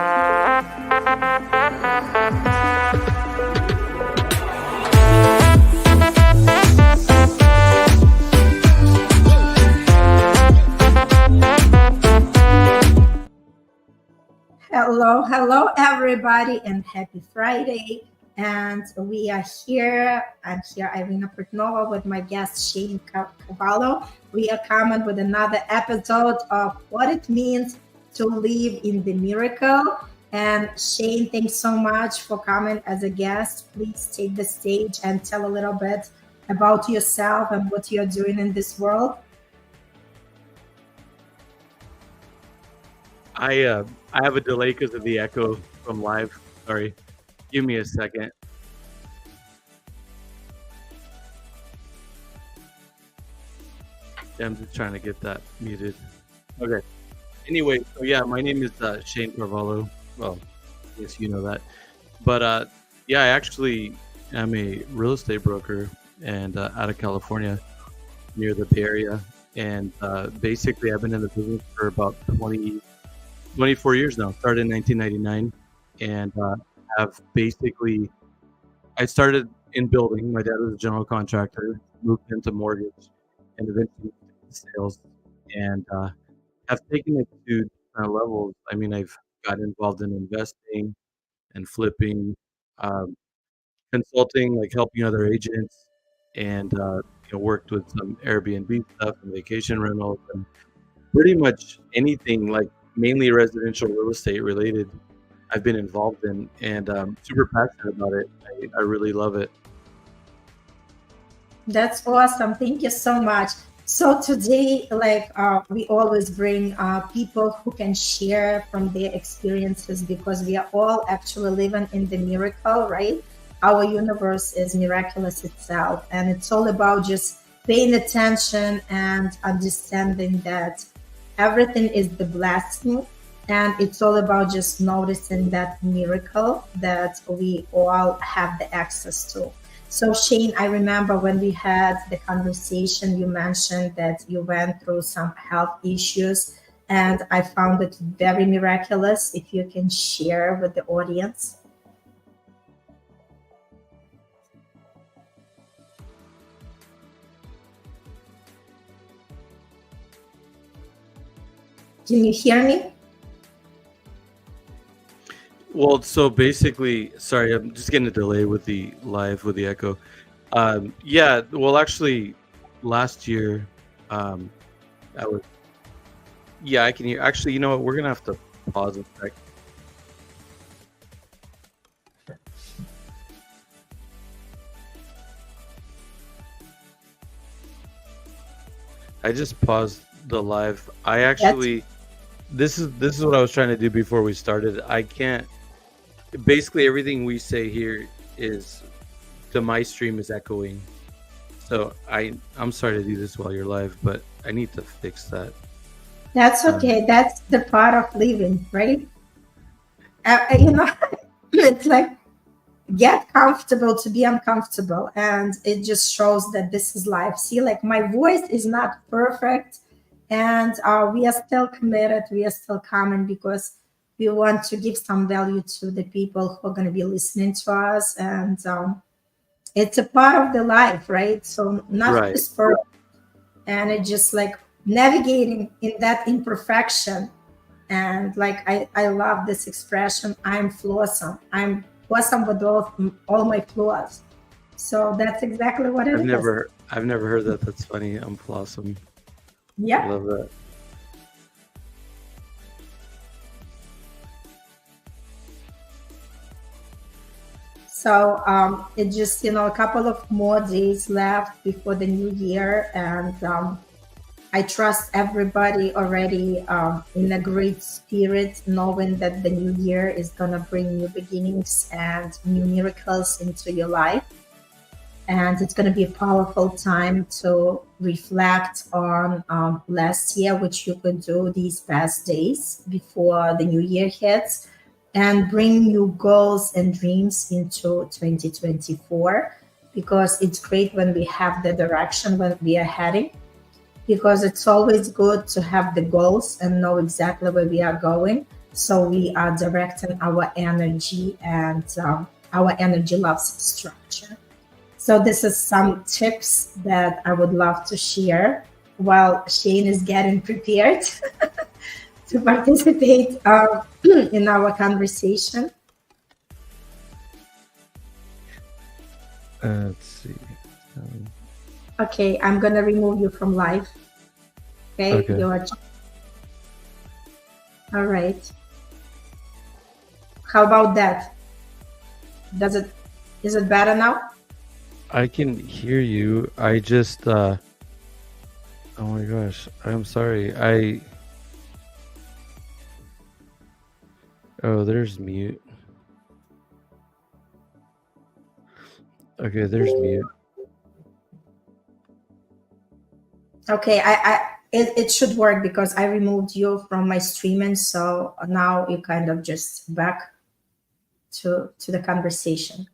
Hello, everybody, and happy Friday. And we are here. I'm here, Irina Portnova, with my guest, Shanne Carvalho. We are coming with another episode of what it means to live in the miracle. And Shanne, thanks so much for coming as a guest. Please take the stage and tell a little bit about yourself and what you're doing in this world. I have a delay because of the echo from live. Sorry. Give me a second. Yeah, I'm just trying to get that muted. Okay. Anyway, so yeah, my name is Shanne Carvalho. Well, I guess you know that. But yeah, I actually am a real estate broker and out of California, near the Bay Area. And basically, I've been in the business for about 24 years now. Started in 1999, and I started in building. My dad was a general contractor, moved into mortgage, and eventually sales, and have taken it to levels. I mean, I've got involved in investing and flipping, consulting, like helping other agents, and worked with some Airbnb stuff and vacation rentals, and pretty much anything like mainly residential real estate related I've been involved in, and super passionate about it. I really love it. That's awesome. Thank you so much. So today, we always bring people who can share from their experiences, because we are all actually living in the miracle, right? Our universe is miraculous itself, and it's all about just paying attention and understanding that everything is the blessing, and it's all about just noticing that miracle that we all have the access to. So Shanne, I remember when we had the conversation, you mentioned that you went through some health issues, and I found it very miraculous. If you can share with the audience. Can you hear me? Well, so basically, sorry, I'm just getting a delay with the echo. Yeah, well, actually, last year, I can hear. Actually, you know what? We're gonna have to pause a sec. I just paused the live. I actually. This is what I was trying to do before we started. I can't. Basically, everything we say here is to my stream is echoing. So I'm sorry to do this while you're live, but I need to fix that. That's okay. That's the part of living, right? It's like get comfortable to be uncomfortable, and it just shows that this is life. See, like my voice is not perfect. And we are still committed. We are still coming because we want to give some value to the people who are going to be listening to us. And it's a part of the life, right? So nothing is perfect. And it's just like navigating in that imperfection. And like, I love this expression, I'm flawsome. I'm awesome with all my flaws. So that's exactly what it is. I've never heard that. That's funny. I'm flawsome. Yeah. I love that. So it's just, a couple of more days left before the new year. And I trust everybody already in a great spirit, knowing that the new year is going to bring new beginnings and new miracles into your life. And it's going to be a powerful time to reflect on last year, which you could do these past days before the new year hits, and bring new goals and dreams into 2024, because it's great when we have the direction when we are heading, because it's always good to have the goals and know exactly where we are going. So we are directing our energy, and our energy loves structure. So this is some tips that I would love to share while Shane is getting prepared to participate in our conversation. Let's see. Okay, I'm gonna remove you from live. Okay, Okay. you're all right. How about that? Does it is it better now? I can hear you. I just oh my gosh. I'm sorry. Oh, there's mute. Okay, there's mute. Okay, it should work because I removed you from my streaming, so now you kind of just back to the conversation.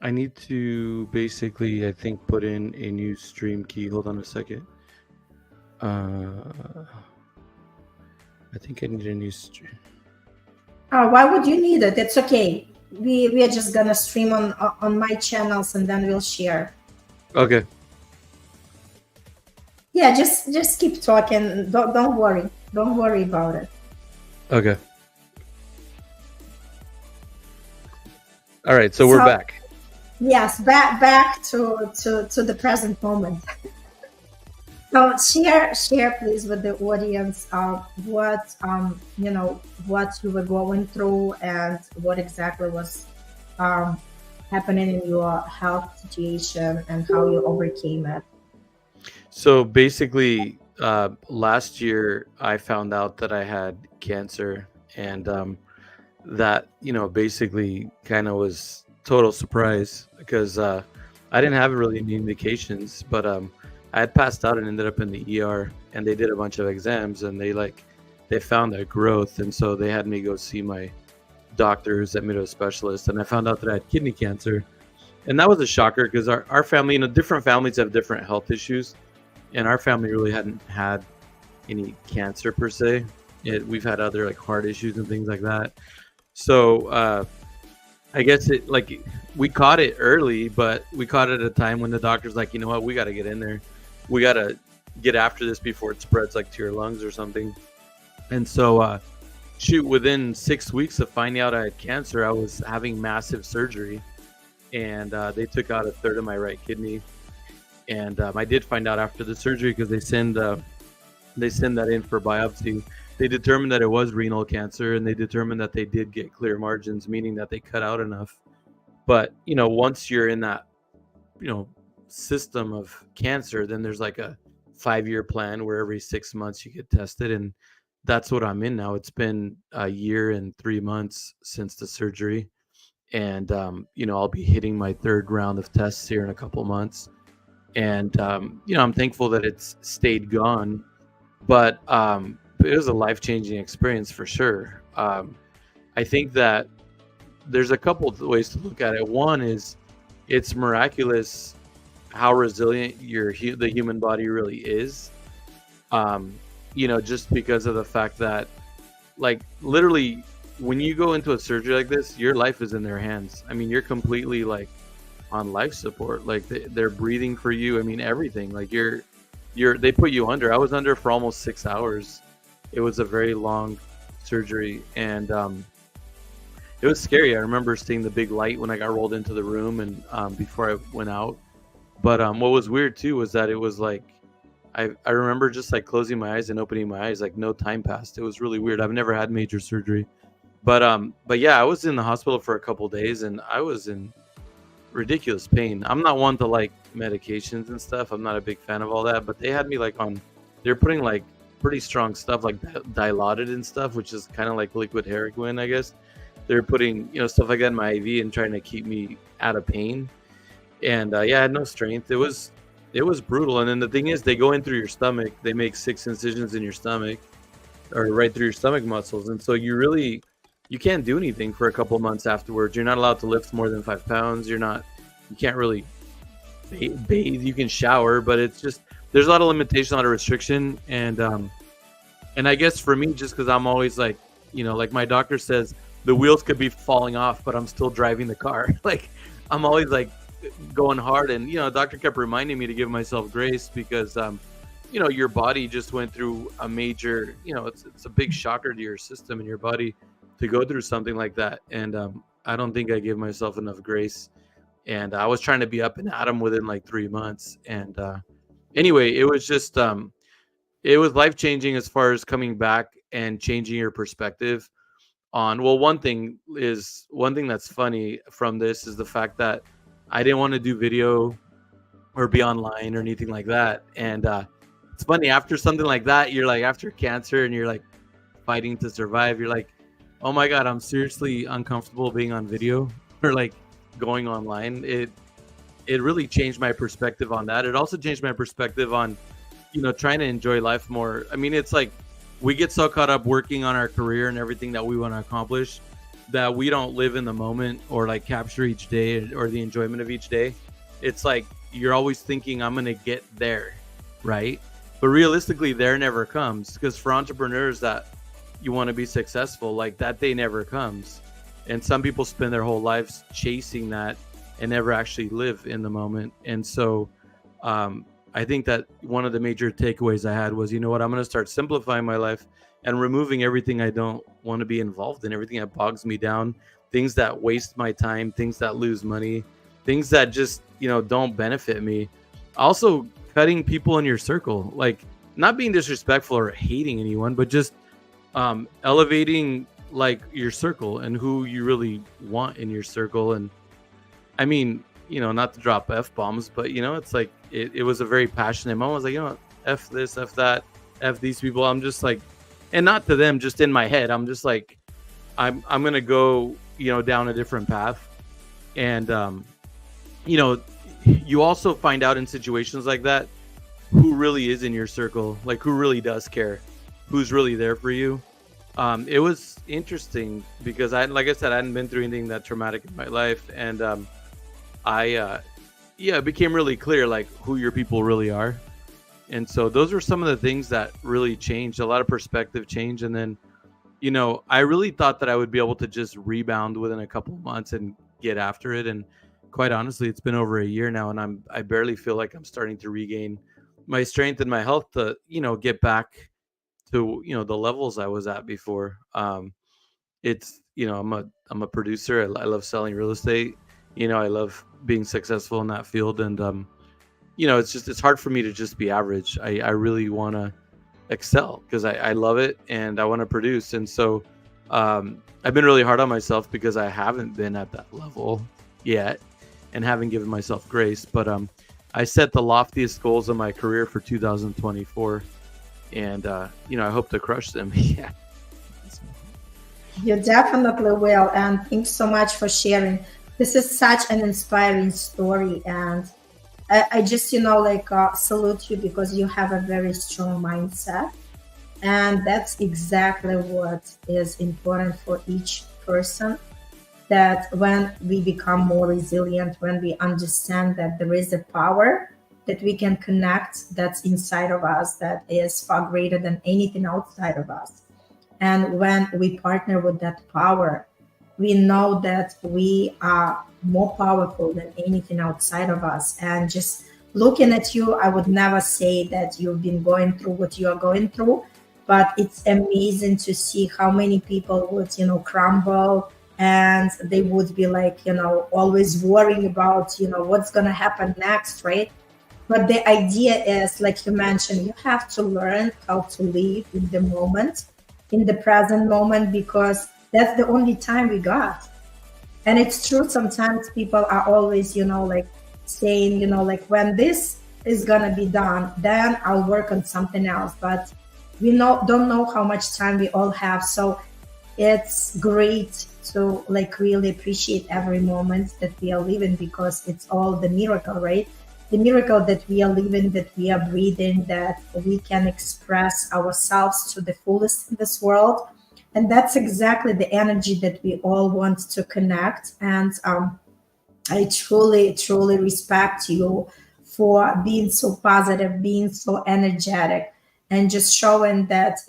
I need to basically, I think, put in a new stream key. Hold on a second. I think I need a new stream. Oh, why would you need it? It's okay. We are just gonna stream on my channels, and then we'll share. Okay. Yeah, just keep talking. Don't worry. Don't worry about it. Okay. All right, so we're back. Yes, back to the present moment. So share please with the audience what what you were going through and what exactly was happening in your health situation and how you overcame it. So basically, last year I found out that I had cancer, and that basically kind of was total surprise because I didn't have really any indications, but I had passed out and ended up in the ER, and they did a bunch of exams, and they found a growth, and so they had me go see my doctors, sent me to a specialist, and I found out that I had kidney cancer, and that was a shocker because our family, different families have different health issues, and our family really hadn't had any cancer per se. We've had other like heart issues and things like that. So I guess we caught it early, but we caught it at a time when the doctor's like, you know what, we got to get in there. We got to get after this before it spreads like to your lungs or something. And so within 6 weeks of finding out I had cancer, I was having massive surgery, and they took out a third of my right kidney. And I did find out after the surgery because they send that in for biopsy. They determined that it was renal cancer, and they determined that they did get clear margins, meaning that they cut out enough. But once you're in that system of cancer, then there's like a 5-year plan where every 6 months you get tested, and that's what I'm in now. It's been a year and 3 months since the surgery, and I'll be hitting my 3rd round of tests here in a couple months. And I'm thankful that it's stayed gone, but it was a life-changing experience for sure. I think that there's a couple of ways to look at it. One is it's miraculous how resilient the human body really is. Just because of the fact that, like, literally when you go into a surgery like this, your life is in their hands. I mean, you're completely like on life support. Like they're breathing for you. I mean, everything. Like they put you under. I was under for almost 6 hours. It was a very long surgery, and it was scary. I remember seeing the big light when I got rolled into the room, and before I went out. But what was weird too was that it was like I remember just like closing my eyes and opening my eyes, like no time passed. It was really weird. I've never had major surgery, but yeah, I was in the hospital for a couple days, and I was in ridiculous pain. I'm not one to like medications and stuff. I'm not a big fan of all that, but they had me like they're putting like pretty strong stuff like Dilaudid and stuff, which is kind of like liquid heroin, I guess. They're putting stuff like that in my IV and trying to keep me out of pain. And yeah, I had no strength. It was brutal. And then the thing is, they go in through your stomach. They make 6 incisions in your stomach, or right through your stomach muscles. And so you can't do anything for a couple months afterwards. You're not allowed to lift more than 5 pounds. You can't really bathe. You can shower, but it's just, there's a lot of limitation, a lot of restriction. And I guess for me, just because I'm always like, Like my doctor says, the wheels could be falling off, but I'm still driving the car. Like I'm always like going hard, and doctor kept reminding me to give myself grace because your body just went through a major, it's a big shocker to your system and your body to go through something like that. And I don't think I gave myself enough grace, and I was trying to be up and at 'em within like 3 months. And anyway, it was just it was life changing as far as coming back and changing your perspective on, well, one thing that's funny from this is the fact that I didn't want to do video or be online or anything like that. And it's funny, after something like that, you're like, after cancer and you're like fighting to survive, you're like, oh my god, I'm seriously uncomfortable being on video or like going online. It really changed my perspective on that. It also changed my perspective on trying to enjoy life more. I mean, it's like we get so caught up working on our career and everything that we want to accomplish that we don't live in the moment or like capture each day or the enjoyment of each day. It's like you're always thinking, I'm going to get there, right? But realistically, there never comes, because for entrepreneurs that you want to be successful, like that day never comes. And some people spend their whole lives chasing that and never actually live in the moment. And so I think that one of the major takeaways I had was, I'm going to start simplifying my life and removing everything I don't want to be involved in, everything that bogs me down, things that waste my time, things that lose money, things that just, don't benefit me. Also, cutting people in your circle, like not being disrespectful or hating anyone, but just elevating like your circle and who you really want in your circle. And I mean, not to drop F-bombs, but it's like it was a very passionate moment. I was like, F this, F that, F these people. I'm just like, and not to them, just in my head, I'm just like, I'm gonna go, down a different path. And you also find out in situations like that who really is in your circle, like who really does care, who's really there for you. It was interesting because like I said, I hadn't been through anything that traumatic in my life, and it became really clear like who your people really are. And so those are some of the things that really changed, a lot of perspective change. And then, I really thought that I would be able to just rebound within a couple of months and get after it. And quite honestly, it's been over a year now, and I barely feel like I'm starting to regain my strength and my health to, get back to, the levels I was at before. It's, I'm a producer. I love selling real estate. I love being successful in that field. And, it's hard for me to just be average. I really want to excel because I love it and I want to produce. And so I've been really hard on myself because I haven't been at that level yet and haven't given myself grace. But I set the loftiest goals of my career for 2024. And, I hope to crush them. Yeah. You definitely will. And thanks so much for sharing. This is such an inspiring story. And I just, salute you because you have a very strong mindset. And that's exactly what is important for each person, that when we become more resilient, when we understand that there is a power that we can connect that's inside of us, that is far greater than anything outside of us. And when we partner with that power, we know that we are more powerful than anything outside of us. And just looking at you, I would never say that you've been going through what you are going through, but it's amazing to see how many people would, crumble, and they would be like, always worrying about, what's going to happen next, right? But the idea is, like you mentioned, you have to learn how to live in the moment, in the present moment, because that's the only time we got. And it's true, sometimes people are always, saying, when this is gonna be done, then I'll work on something else. But we don't know how much time we all have. So it's great to really appreciate every moment that we are living, because it's all the miracle, right? The miracle that we are living, that we are breathing, that we can express ourselves to the fullest in this world. And that's exactly the energy that we all want to connect. And I truly, truly respect you for being so positive, being so energetic, and just showing that,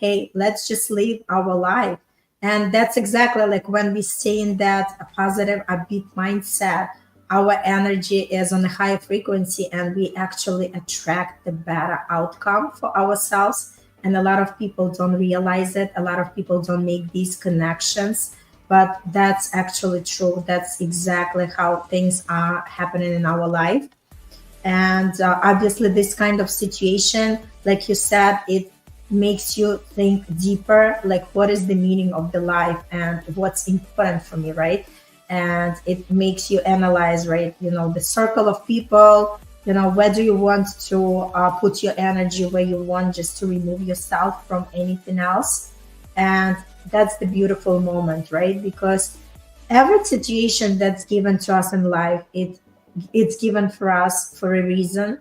hey, let's just live our life. And that's exactly like when we stay in that positive, upbeat mindset, our energy is on a higher frequency and we actually attract the better outcome for ourselves. And a lot of people don't realize it. A lot of people don't make these connections, but that's actually true. That's exactly how things are happening in our life. And obviously, this kind of situation, like you said, it makes you think deeper, like what is the meaning of the life and what's important for me, right? And it makes you analyze, right? The circle of people, where do you want to put your energy, where you want just to remove yourself from anything else. And that's the beautiful moment, right? Because every situation that's given to us in life, it's given for us for a reason.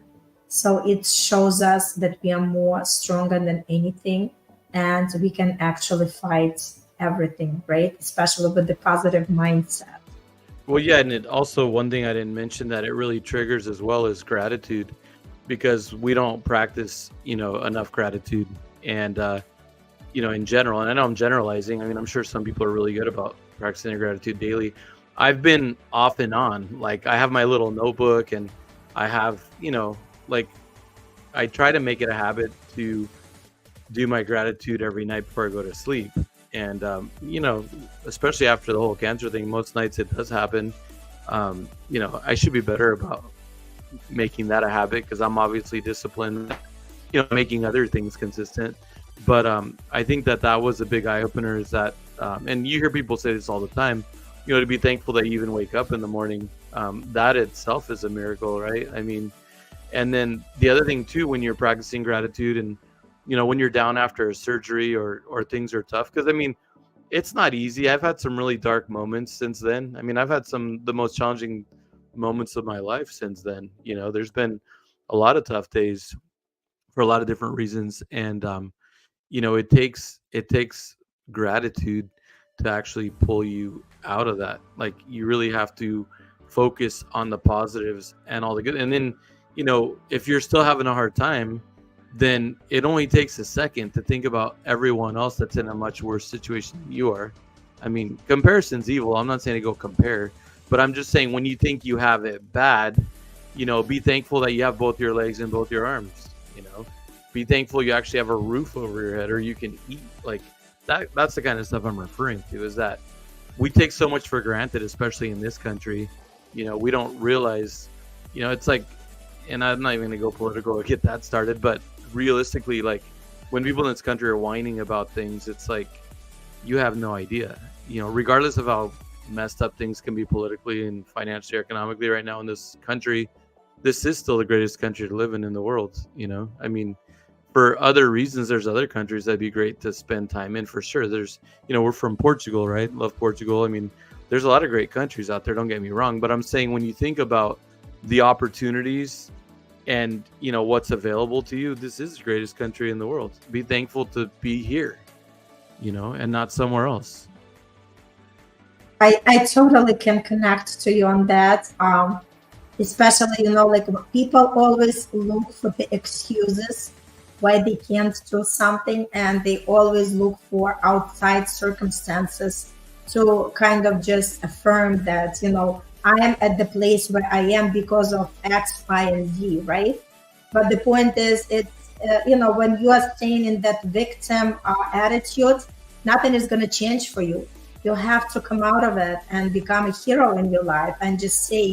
So it shows us that we are more stronger than anything and we can actually fight everything, right? Especially with the positive mindset. Well, yeah, and it also, one thing I didn't mention that it really triggers as well is gratitude, because we don't practice, enough gratitude. And in general, and I know I'm generalizing. I mean, I'm sure some people are really good about practicing their gratitude daily. I've been off and on. Like, I have my little notebook, and I have, like, I try to make it a habit to do my gratitude every night before I go to sleep. And, especially after the whole cancer thing, most nights it does happen. I should be better about making that a habit, because I'm obviously disciplined, making other things consistent. But I think that was a big eye opener, is that, and you hear people say this all the time, to be thankful that you even wake up in the morning. That itself is a miracle, right? I mean, and then the other thing too, when you're practicing gratitude and, when you're down after a surgery or things are tough, because I mean, it's not easy. I've had some really dark moments since then. I mean, I've had the most challenging moments of my life since then. There's been a lot of tough days for a lot of different reasons. And, it takes gratitude to actually pull you out of that. Like, you really have to focus on the positives and all the good. And then, if you're still having a hard time, then it only takes a second to think about everyone else that's in a much worse situation than you are. I mean, comparison's evil. I'm not saying to go compare, but I'm just saying, when you think you have it bad, be thankful that you have both your legs and both your arms. Be thankful you actually have a roof over your head, or you can eat. Like, that's the kind of stuff I'm referring to, is that we take so much for granted, especially in this country. We don't realize, it's like, and I'm not even going to go political or get that started, but realistically, like, when people in this country are whining about things, it's like, you have no idea, regardless of how messed up things can be politically and financially or economically right now in this country, this is still the greatest country to live in the world. I mean, for other reasons, there's other countries that'd be great to spend time in, for sure. There's, we're from Portugal, right? Love Portugal. I mean, there's a lot of great countries out there, don't get me wrong, but I'm saying, when you think about the opportunities and, what's available to you, this is the greatest country in the world. Be thankful to be here, and not somewhere else. I totally can connect to you on that. Especially, like, people always look for the excuses why they can't do something, and they always look for outside circumstances to kind of just affirm that, I am at the place where I am because of X, Y, and Z, right? But the point is, it's, when you are staying in that victim attitude, nothing is going to change for you. You have to come out of it and become a hero in your life and just say,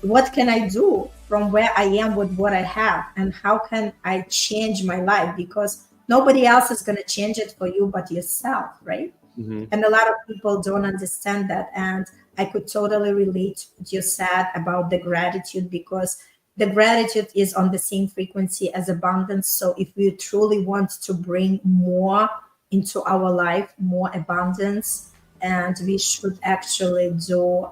what can I do from where I am with what I have, and how can I change my life? Because nobody else is going to change it for you but yourself, right? Mm-hmm. And a lot of people don't understand that. And I could totally relate to what you said about the gratitude, because the gratitude is on the same frequency as abundance. So if we truly want to bring more into our life, more abundance, and we should actually do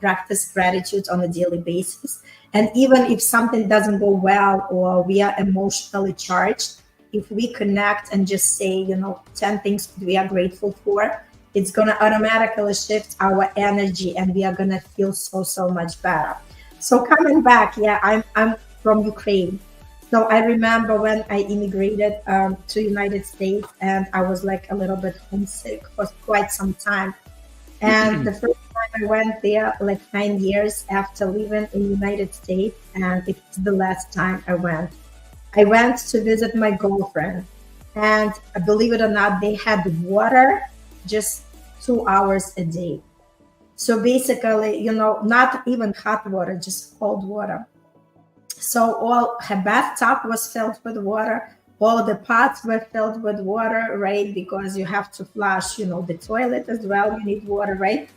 practice gratitude on a daily basis. And even if something doesn't go well, or we are emotionally charged, if we connect and just say, 10 things we are grateful for, it's going to automatically shift our energy, and we are going to feel so much better. So coming back, yeah, I'm from Ukraine. So I remember when I immigrated to United States, and I was like a little bit homesick for quite some time. And the first time I went there, like 9 years after living in United States, and it's the last time I went. I went to visit my girlfriend, and believe it or not, they had water just 2 hours a day. So basically, not even hot water, just cold water. So all her bathtub was filled with water. All the pots were filled with water, right? Because you have to flush, the toilet as well. You need water, right?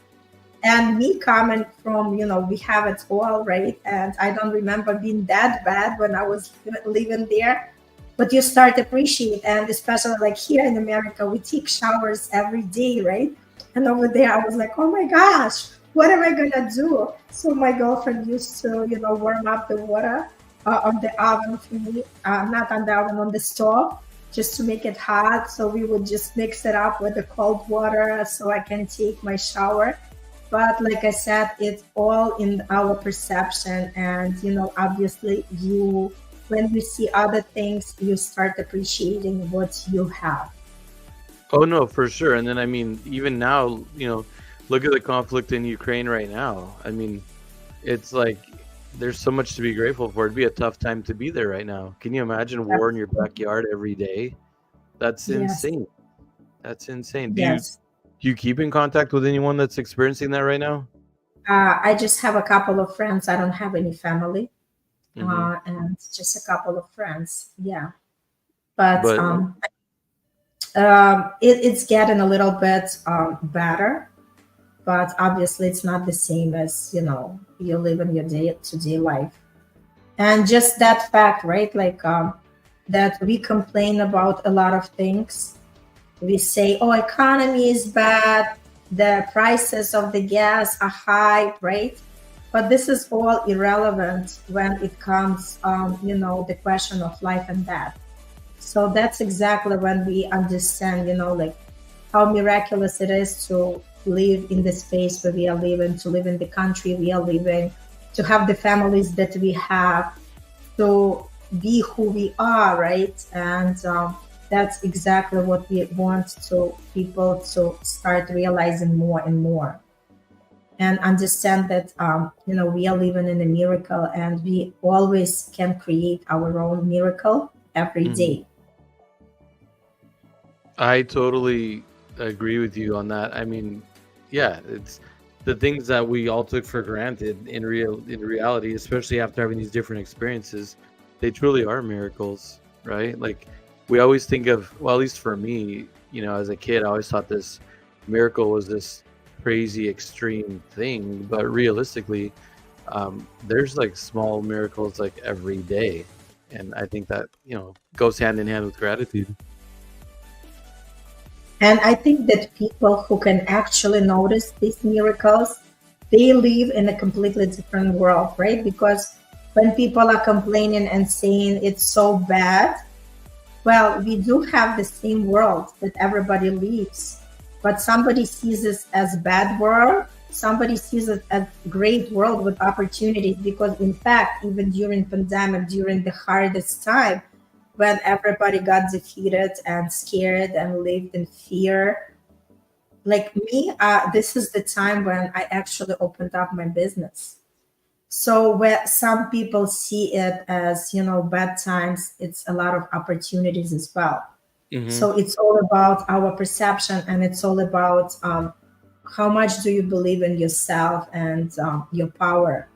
And me coming from, we have it all, right? And I don't remember being that bad when I was living there. But you start to appreciate, and especially like here in America, we take showers every day, right? And over there, I was like, oh my gosh, what am I gonna do? So my girlfriend used to, warm up the water on the oven for me, not on the oven, on the stove, just to make it hot. So we would just mix it up with the cold water so I can take my shower. But like I said, it's all in our perception. And, obviously when you see other things, you start appreciating what you have. Oh no, for sure. And then I mean, even now, look at the conflict in Ukraine right now. I mean, it's like there's so much to be grateful for. It'd be a tough time to be there right now. Can you imagine war in your backyard every day? That's Yes. insane. That's insane. Yes. Do you keep in contact with anyone that's experiencing that right now? I just have a couple of friends. I don't have any family, Hmm. and just a couple of friends. Yeah. But But it's getting a little bit better. But obviously, it's not the same as, you live in your day-to-day life. And just that fact, right? Like that we complain about a lot of things. We say, oh, economy is bad, the prices of the gas are high, right? But this is all irrelevant when it comes, the question of life and death. So that's exactly when we understand, like how miraculous it is to live in the space where we are living, to live in the country we are living, to have the families that we have, to be who we are, right? And that's exactly what we want to people to start realizing more and more, and understand that we are living in a miracle, and we always can create our own miracle every mhm. day. I totally agree with you on that. I mean, yeah, it's the things that we all took for granted in reality, especially after having these different experiences, they truly are miracles, right? Like we always think of, well, at least for me, as a kid, I always thought this miracle was this crazy extreme thing, but realistically, there's like small miracles like every day, and I think that goes hand in hand with gratitude. And I think that people who can actually notice these miracles, they live in a completely different world, right? Because when people are complaining and saying it's so bad, well, we do have the same world that everybody lives, but somebody sees this as bad world. Somebody sees it as great world with opportunities. Because in fact, even during pandemic, during the hardest time, when everybody got defeated and scared and lived in fear, like me, this is the time when I actually opened up my business. So where some people see it as, bad times, it's a lot of opportunities as well. Hmm. So it's all about our perception, and it's all about how much do you believe in yourself and your power.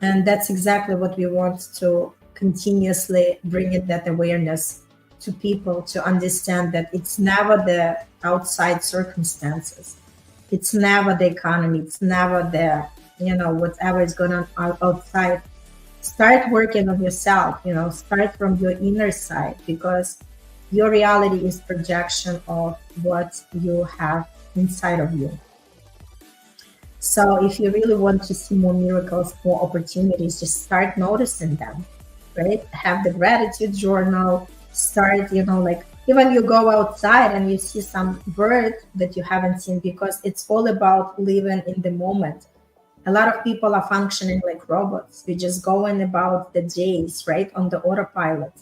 And that's exactly what we want to continuously bring it, that awareness to people, to understand that it's never the outside circumstances. It's never the economy. It's never the, whatever is going on outside. Start working on yourself, start from your inner side, because your reality is projection of what you have inside of you. So if you really want to see more miracles, more opportunities, just start noticing them, right? Have the gratitude journal. Start, like even you go outside and you see some bird that you haven't seen, because it's all about living in the moment. A lot of people are functioning like robots. We're just going about the days, right, on the autopilot.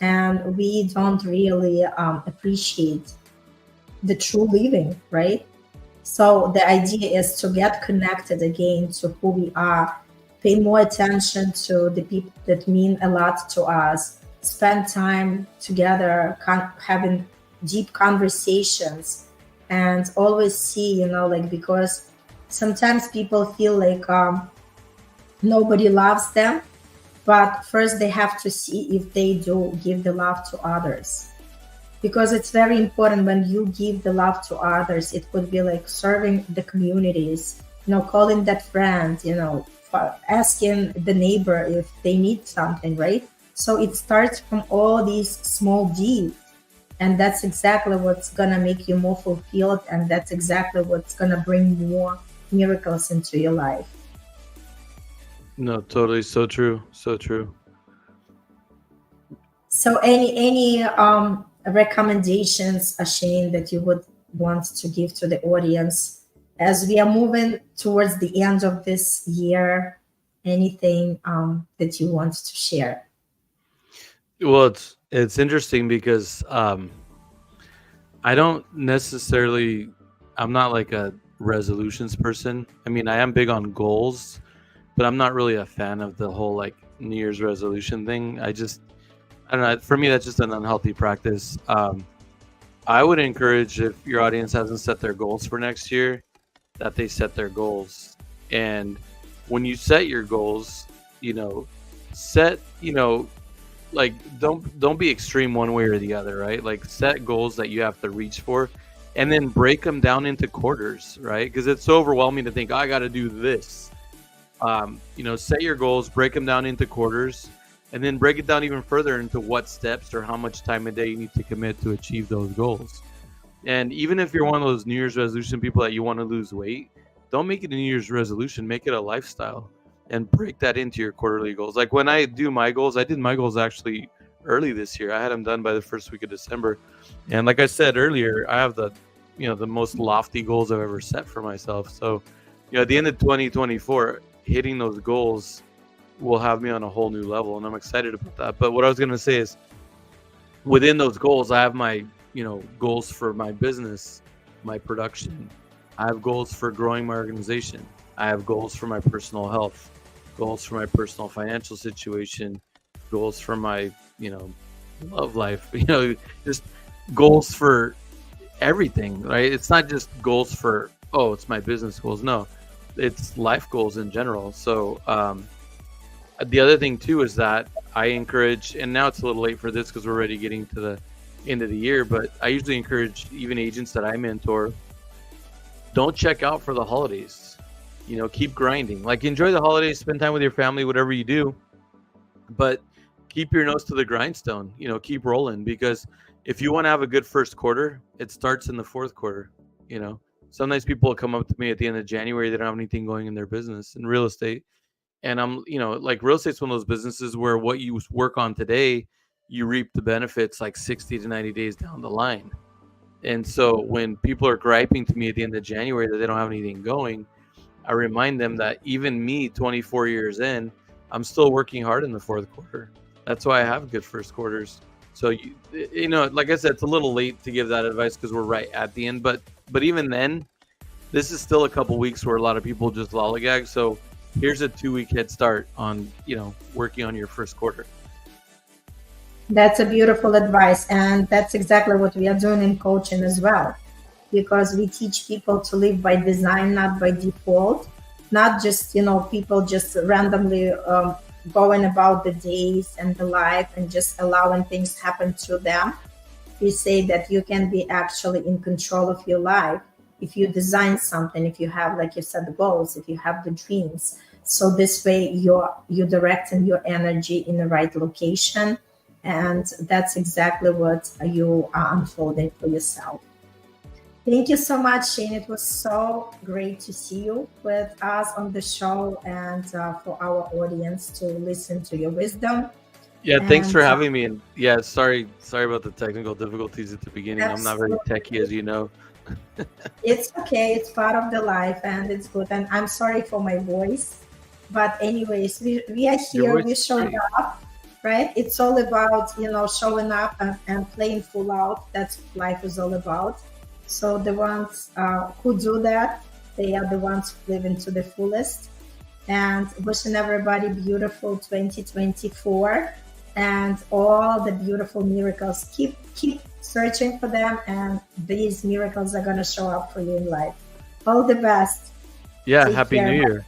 And we don't really appreciate the true living, right? So the idea is to get connected again to who we are, pay more attention to the people that mean a lot to us, spend time together, having deep conversations, and always see, like, because sometimes people feel like nobody loves them, but first they have to see if they do give the love to others, because it's very important. When you give the love to others, it could be like serving the communities, calling that friend, asking the neighbor if they need something, right? So it starts from all these small deeds, and that's exactly what's gonna make you more fulfilled, and that's exactly what's gonna bring more miracles into your life. No, totally. So true. So true. So any recommendations, Shane, that you would want to give to the audience as we are moving towards the end of this year? Anything that you want to share? Well, it's interesting because I don't necessarily, I'm not like a resolutions person. I mean, I am big on goals, but I'm not really a fan of the whole like New Year's resolution thing. I don't know. For me, that's just an unhealthy practice. I would encourage, if your audience hasn't set their goals for next year, that they set their goals. And when you set your goals, set, like don't be extreme one way or the other, right? Like set goals that you have to reach for, and then break them down into quarters, right? Because it's so overwhelming to think, oh, I got to do this. Set your goals, break them down into quarters, and then break it down even further into what steps or how much time a day you need to commit to achieve those goals. And even if you're one of those New Year's resolution people that you want to lose weight, don't make it a New Year's resolution, make it a lifestyle, and break that into your quarterly goals. Like when I do my goals, I did my goals actually early this year. I had them done by the first week of December. And like I said earlier, I have the most lofty goals I've ever set for myself. So, at the end of 2024, hitting those goals will have me on a whole new level, and I'm excited about that. But what I was going to say is, within those goals, I have my, goals for my business, my production. I have goals for growing my organization. I have goals for my personal health, goals for my personal financial situation, goals for my, love life, just goals for everything, right? It's not just goals for, oh, it's my business goals. No, it's life goals in general. So, the other thing too is that I encourage, and now it's a little late for this because we're already getting to the end of the year, but I usually encourage even agents that I mentor, don't check out for the holidays. Keep grinding. Like enjoy the holidays, spend time with your family, whatever you do, but keep your nose to the grindstone. Keep rolling, because if you want to have a good first quarter, it starts in the fourth quarter. Sometimes people come up to me at the end of January, they don't have anything going in their business in real estate. And I'm, like real estate's one of those businesses where what you work on today, you reap the benefits like 60 to 90 days down the line. And so when people are griping to me at the end of January that they don't have anything going, I remind them that even me, 24 years in, I'm still working hard in the fourth quarter. That's why I have good first quarters. So, like I said, it's a little late to give that advice because we're right at the end. But even then, this is still a couple weeks where a lot of people just lollygag. So here's a 2-week head start on, working on your first quarter. That's a beautiful advice. And that's exactly what we are doing in coaching as well, because we teach people to live by design, not by default, not just, people just randomly going about the days and the life and just allowing things happen to them. We say that you can be actually in control of your life if you design something, if you have, like you said, the goals, if you have the dreams. So this way you're directing your energy in the right location. And that's exactly what you are unfolding for yourself. Thank you so much, Shane. It was so great to see you with us on the show, and for our audience to listen to your wisdom. Yeah, thanks for having me. And yeah, sorry about the technical difficulties at the beginning. Absolutely. I'm not very techy, as you know. It's okay. It's part of the life, and it's good. And I'm sorry for my voice, but anyways, we are Your here. voice We is showed great. up, right? It's all about showing up and playing full out. That's what life is all about. So the ones who do that, they are the ones who live into the fullest. And wishing everybody beautiful 2024 and all the beautiful miracles. Keep searching for them, and these miracles are going to show up for you in life. All the best. Yeah, Take Happy New care. Year.